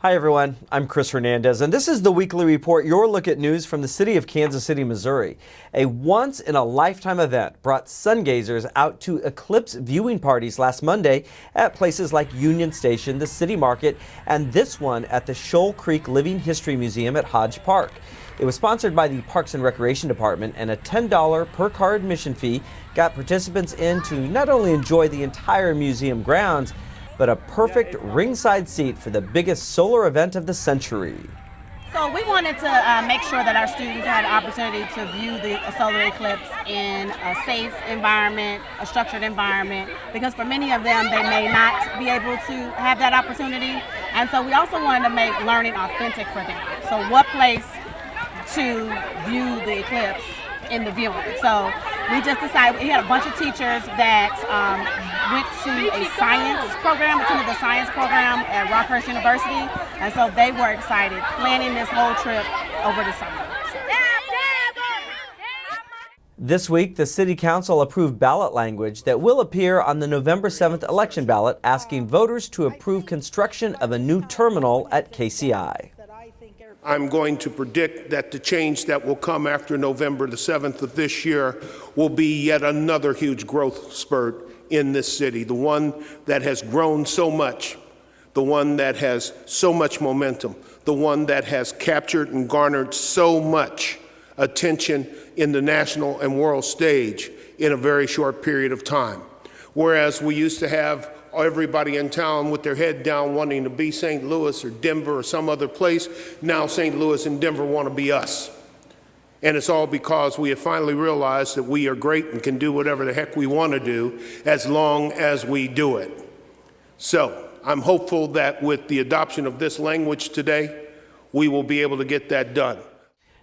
Hi everyone, I'm Chris Hernandez, and this is the Weekly Report, your look at news from the city of Kansas City, Missouri. A once-in-a-lifetime event brought sun-gazers out to eclipse viewing parties last Monday at places like Union Station, the City Market, and this one at the Shoal Creek Living History Museum at Hodge Park. It was sponsored by the Parks and Recreation Department, and a $10 per car admission fee got participants in to not only enjoy the entire museum grounds, but a perfect ringside seat for the biggest solar event of the century. So we wanted to make sure that our students had an opportunity to view the solar eclipse in a safe environment, a structured environment, because for many of them, they may not be able to have that opportunity. And so we also wanted to make learning authentic for them. So what place to view the eclipse in the viewing? So we just decided, we had a bunch of teachers that went to a science program, attended the science program at Rockhurst University, and so they were excited planning this whole trip over the summer. This week, the City Council approved ballot language that will appear on the November 7th election ballot, asking voters to approve construction of a new terminal at KCI. I'm going to predict that the change that will come after November the 7th of this year will be yet another huge growth spurt in this city, the one that has grown so much, the one that has so much momentum, the one that has captured and garnered so much attention in the national and world stage in a very short period of time. Whereas we used to have everybody in town with their head down wanting to be St. Louis or Denver or some other place, now St. Louis and Denver want to be us. And it's all because we have finally realized that we are great and can do whatever the heck we want to do as long as we do it. So I'm hopeful that with the adoption of this language today, we will be able to get that done.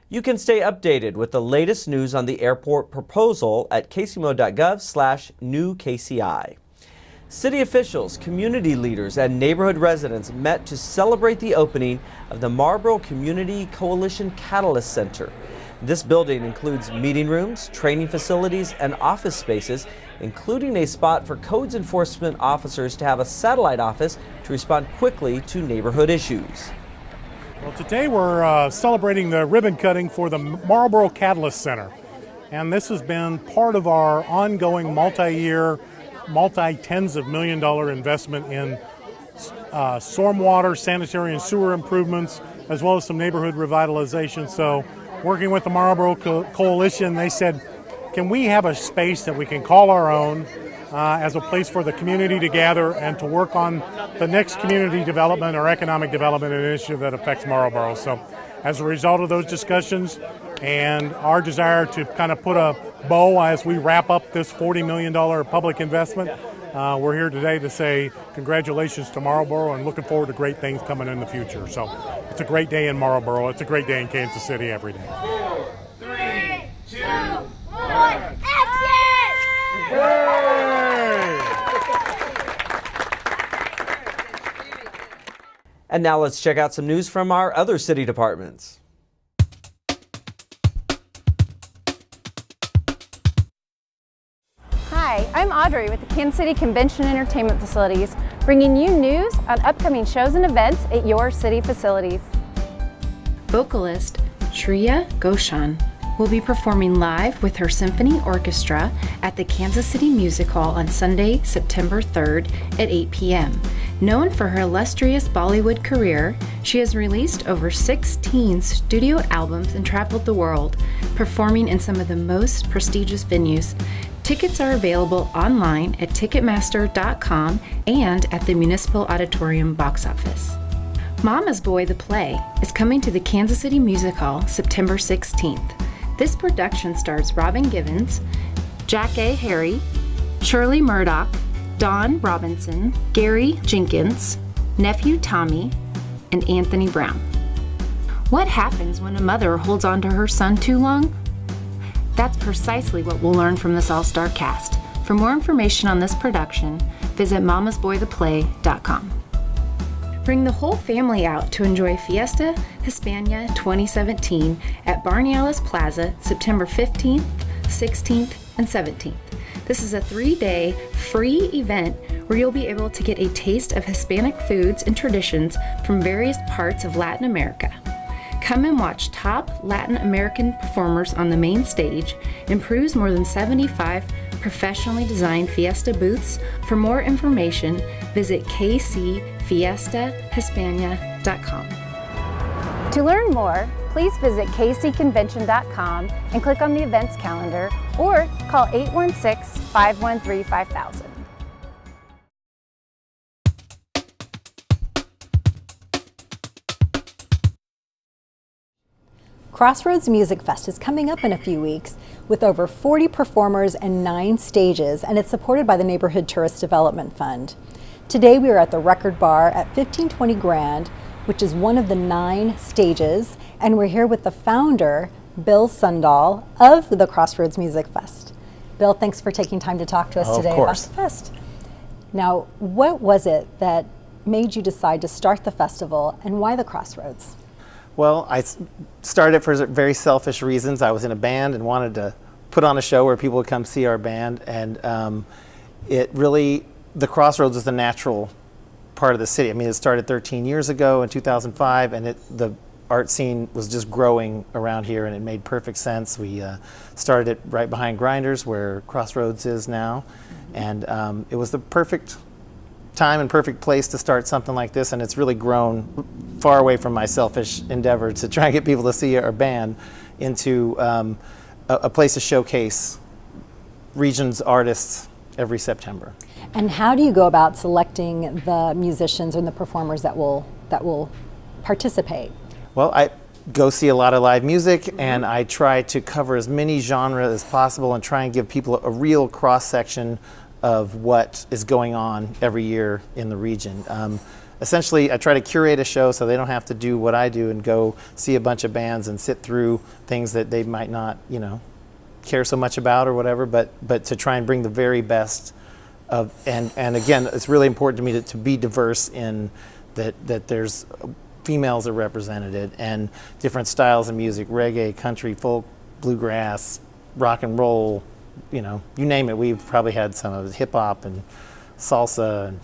You can stay updated with the latest news on the airport proposal at kcmo.gov/newkci. City officials, community leaders, and neighborhood residents met to celebrate the opening of the Marlboro Community Coalition Catalyst Center. This building includes meeting rooms, training facilities, and office spaces, including a spot for codes enforcement officers to have a satellite office to respond quickly to neighborhood issues. Well, today we're celebrating the ribbon cutting for the Marlboro Catalyst Center. And this has been part of our ongoing multi-year, multi-tens of million dollar investment in stormwater, sanitary and sewer improvements, as well as some neighborhood revitalization. So working with the Marlboro Coalition, they said, can we have a space that we can call our own as a place for the community to gather and to work on the next community development or economic development initiative that affects Marlboro. So as a result of those discussions and our desire to kind of put a bow as we wrap up this $40 million public investment, we're here today to say congratulations to Marlboro and looking forward to great things coming in the future. So it's a great day in Marlboro. It's a great day in Kansas City every day. 4, 3, 2, 1, action! And now let's check out some news from our other city departments. Hi, I'm Audrey with the Kansas City Convention and Entertainment Facilities, bringing you news on upcoming shows and events at your city facilities. Vocalist Shreya Ghoshal will be performing live with her symphony orchestra at the Kansas City Music Hall on Sunday, September 3rd at 8 p.m. Known for her illustrious Bollywood career, she has released over 16 studio albums and traveled the world, performing in some of the most prestigious venues. Tickets are available online at Ticketmaster.com and at the Municipal Auditorium box office. Mama's Boy the Play is coming to the Kansas City Music Hall September 16th. This production stars Robin Givens, Jack A. Harry, Shirley Murdoch, Don Robinson, Gary Jenkins, nephew Tommy, and Anthony Brown. What happens when a mother holds on to her son too long? That's precisely what we'll learn from this all-star cast. For more information on this production, visit mamasboytheplay.com. Bring the whole family out to enjoy Fiesta Hispania 2017 at Barney Alice Plaza September 15th, 16th, and 17th. This is a 3-day free event where you'll be able to get a taste of Hispanic foods and traditions from various parts of Latin America. Come and watch top Latin American performers on the main stage and peruse more than 75 professionally designed fiesta booths. For more information, visit kcfiestahispania.com. To learn more, please visit kcconvention.com and click on the events calendar or call 816-513-5000. Crossroads Music Fest is coming up in a few weeks with over 40 performers and 9 stages, and it's supported by the Neighborhood Tourist Development Fund. Today we are at the Record Bar at 1520 Grand, which is one of the 9 stages, and we're here with the founder, Bill Sundahl, of the Crossroads Music Fest. Bill, thanks for taking time to talk to us today about the fest. Now, what was it that made you decide to start the festival, and why the Crossroads? Well, I started for very selfish reasons. I was in a band and wanted to put on a show where people would come see our band, and the Crossroads was the natural part of the city. I mean, it started 13 years ago in 2005, and the art scene was just growing around here, and it made perfect sense. We started it right behind Grinders, where Crossroads is now, and it was the perfect time and perfect place to start something like this, and it's really grown far away from my selfish endeavor to try and get people to see our band into a place to showcase region's artists every September. And how do you go about selecting the musicians and the performers that will participate? Well, I go see a lot of live music, and I try to cover as many genres as possible and try and give people a real cross-section of what is going on every year in the region. Essentially, I try to curate a show so they don't have to do what I do and go see a bunch of bands and sit through things that they might not, care so much about or whatever, but to try and bring the very best of, and again, it's really important to me to be diverse in that there's females are represented and different styles of music, reggae, country, folk, bluegrass, rock and roll, you name it. We've probably had some of it, hip hop and salsa, and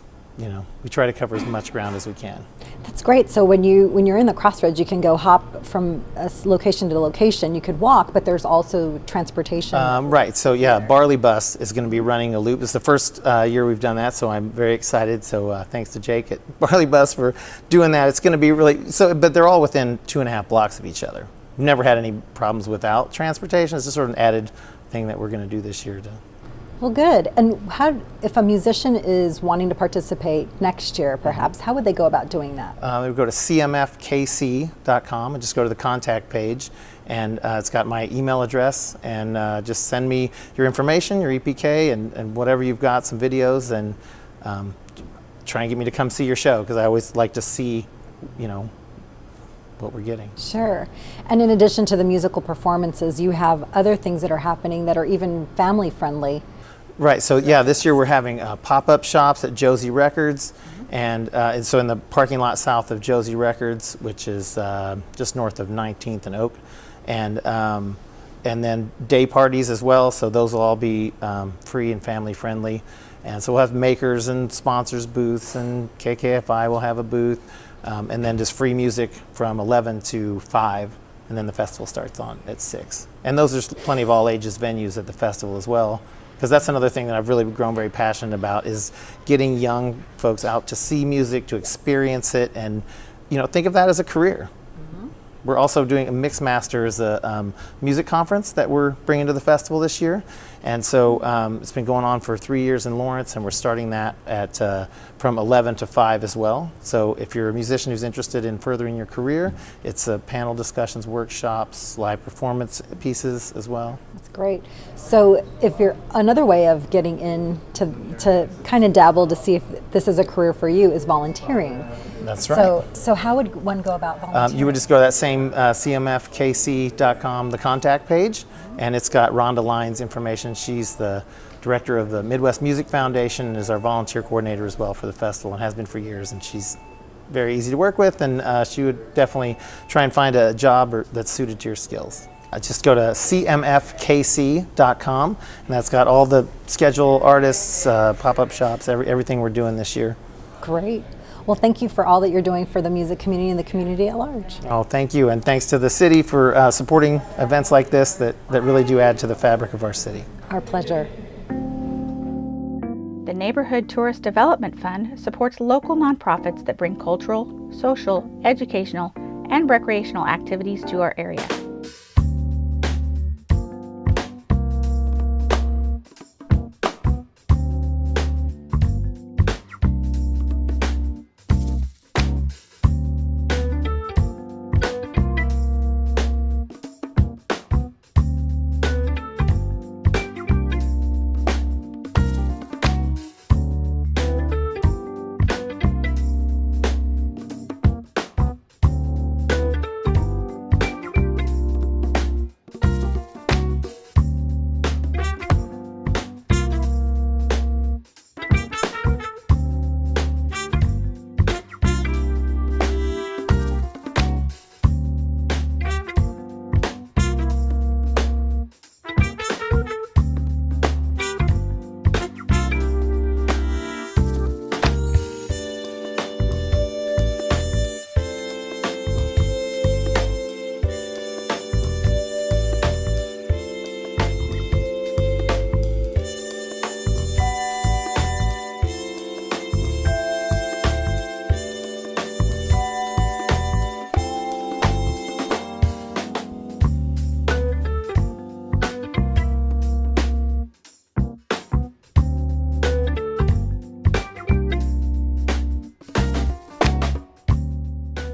we try to cover as much ground as we can. That's great. So when you're in the Crossroads, you can go hop from a location to location. You could walk, but there's also transportation. Right. So yeah, Barley Bus is going to be running a loop. It's the first year we've done that, so I'm very excited. So thanks to Jake at Barley Bus for doing that. It's going to be really but they're all within 2.5 blocks of each other. We've never had any problems without transportation. It's just sort of an added thing that we're going to do this year. Well, good. And if a musician is wanting to participate next year, perhaps, how would they go about doing that? They would go to kcmo.gov and just go to the contact page, and it's got my email address, and just send me your information, your EPK, and whatever you've got, some videos, and try and get me to come see your show, because I always like to see, what we're getting. Sure. And in addition to the musical performances, you have other things that are happening that are even family friendly. Right. So yeah, this year we're having pop-up shops at Josie Records, and so in the parking lot south of Josie Records, which is just north of 19th and Oak, and then day parties as well. So those will all be free and family friendly, and so we'll have makers and sponsors booths, and KKFI will have a booth. And then just free music from 11 to 5, and then the festival starts on at 6. And those are plenty of all ages venues at the festival as well, because that's another thing that I've really grown very passionate about, is getting young folks out to see music, to experience it, and think of that as a career. We're also doing a Mix Masters music conference that we're bringing to the festival this year. And so it's been going on for 3 years in Lawrence, and we're starting that at from 11 to 5 as well. So if you're a musician who's interested in furthering your career, it's panel discussions, workshops, live performance pieces as well. That's great. So if you're another way of getting in to kind of dabble to see if this is a career for you is volunteering. That's right. So how would one go about volunteering? You would just go to that same cmfkc.com, the contact page, and it's got Rhonda Lyons' information. She's the director of the Midwest Music Foundation and is our volunteer coordinator as well for the festival, and has been for years, and she's very easy to work with, and she would definitely try and find a job that's suited to your skills. Just go to kcmo.gov, and that's got all the schedule, artists, pop-up shops, everything we're doing this year. Great. Well, thank you for all that you're doing for the music community and the community at large. Oh, thank you, and thanks to the city for supporting events like this that really do add to the fabric of our city. Our pleasure. The Neighborhood Tourist Development Fund supports local nonprofits that bring cultural, social, educational, and recreational activities to our area.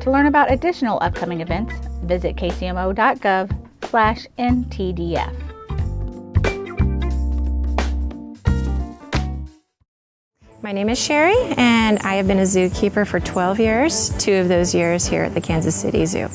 To learn about additional upcoming events, visit kcmo.gov/ntdf. My name is Sherry, and I have been a zookeeper for 12 years, 2 of those years here at the Kansas City Zoo.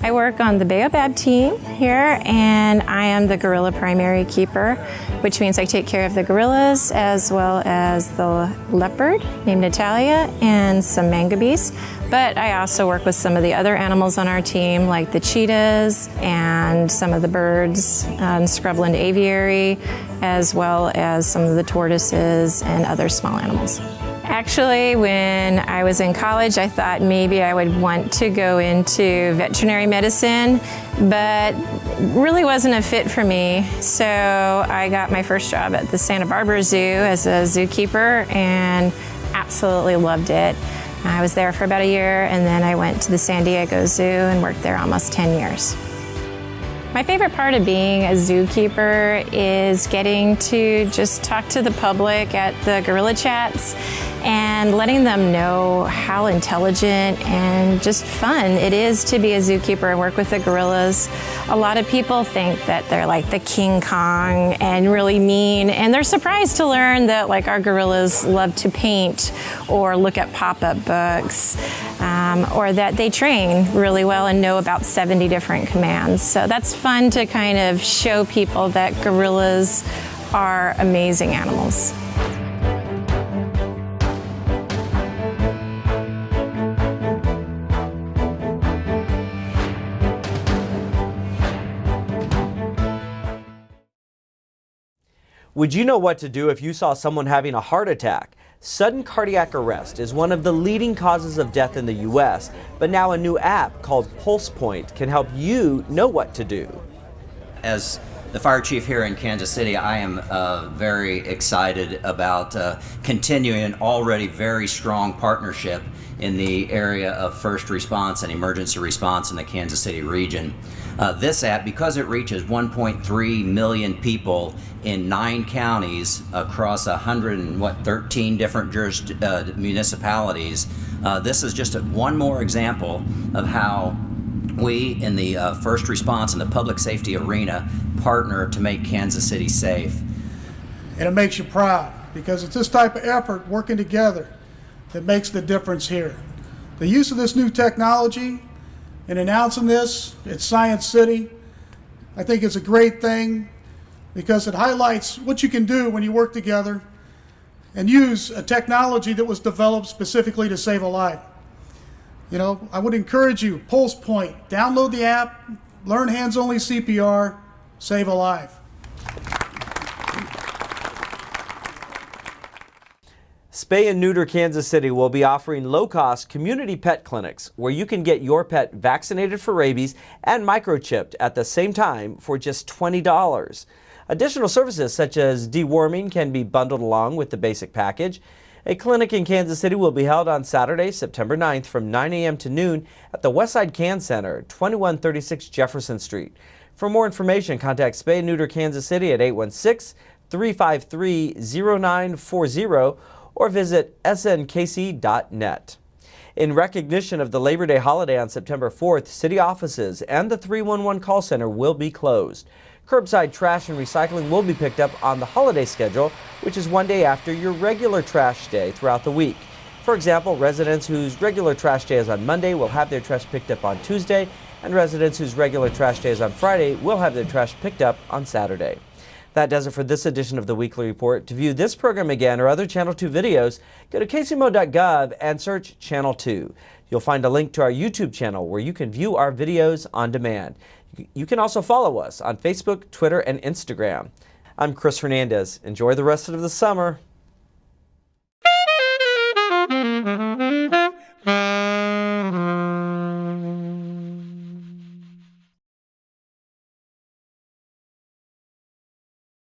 I work on the Baobab team here, and I am the gorilla primary keeper, which means I take care of the gorillas as well as the leopard named Natalia and some mangabeys. But I also work with some of the other animals on our team, like the cheetahs and some of the birds, scrubland aviary, as well as some of the tortoises and other small animals. Actually, when I was in college, I thought maybe I would want to go into veterinary medicine, but really wasn't a fit for me. So I got my first job at the Santa Barbara Zoo as a zookeeper and absolutely loved it. I was there for about a year, and then I went to the San Diego Zoo and worked there almost 10 years. My favorite part of being a zookeeper is getting to just talk to the public at the gorilla chats and letting them know how intelligent and just fun it is to be a zookeeper and work with the gorillas. A lot of people think that they're like the King Kong and really mean, and they're surprised to learn that like our gorillas love to paint or look at pop-up books, or that they train really well and know about 70 different commands. So that's fun to kind of show people that gorillas are amazing animals. Would you know what to do if you saw someone having a heart attack? Sudden cardiac arrest is one of the leading causes of death in the U.S., but now a new app called PulsePoint can help you know what to do. As the fire chief here in Kansas City, I am very excited about continuing an already very strong partnership in the area of first response and emergency response in the Kansas City region. This app, because it reaches 1.3 million people in 9 counties across 113 different municipalities, this is just one more example of how we in the first response and the public safety arena partner to make Kansas City safe. And it makes you proud, because it's this type of effort working together that makes the difference here. The use of this new technology and announcing this at Science City, I think is a great thing, because it highlights what you can do when you work together and use a technology that was developed specifically to save a life. You know, I would encourage you, PulsePoint, download the app, learn hands-only CPR, save a life. Spay and Neuter Kansas City will be offering low-cost community pet clinics where you can get your pet vaccinated for rabies and microchipped at the same time for just $20. Additional services such as deworming can be bundled along with the basic package. A clinic in Kansas City will be held on Saturday, September 9th from 9 a.m. to noon at the Westside Can Center, 2136 Jefferson Street. For more information, contact Spay and Neuter Kansas City at 816-353-0940 or visit snkc.net. In recognition of the Labor Day holiday on September 4th, city offices and the 311 call center will be closed. Curbside trash and recycling will be picked up on the holiday schedule, which is one day after your regular trash day throughout the week. For example, residents whose regular trash day is on Monday will have their trash picked up on Tuesday, and residents whose regular trash day is on Friday will have their trash picked up on Saturday. That does it for this edition of the Weekly Report. To view this program again or other Channel 2 videos, go to kcmo.gov and search Channel 2. You'll find a link to our YouTube channel where you can view our videos on demand. You can also follow us on Facebook, Twitter, and Instagram. I'm Chris Hernandez. Enjoy the rest of the summer.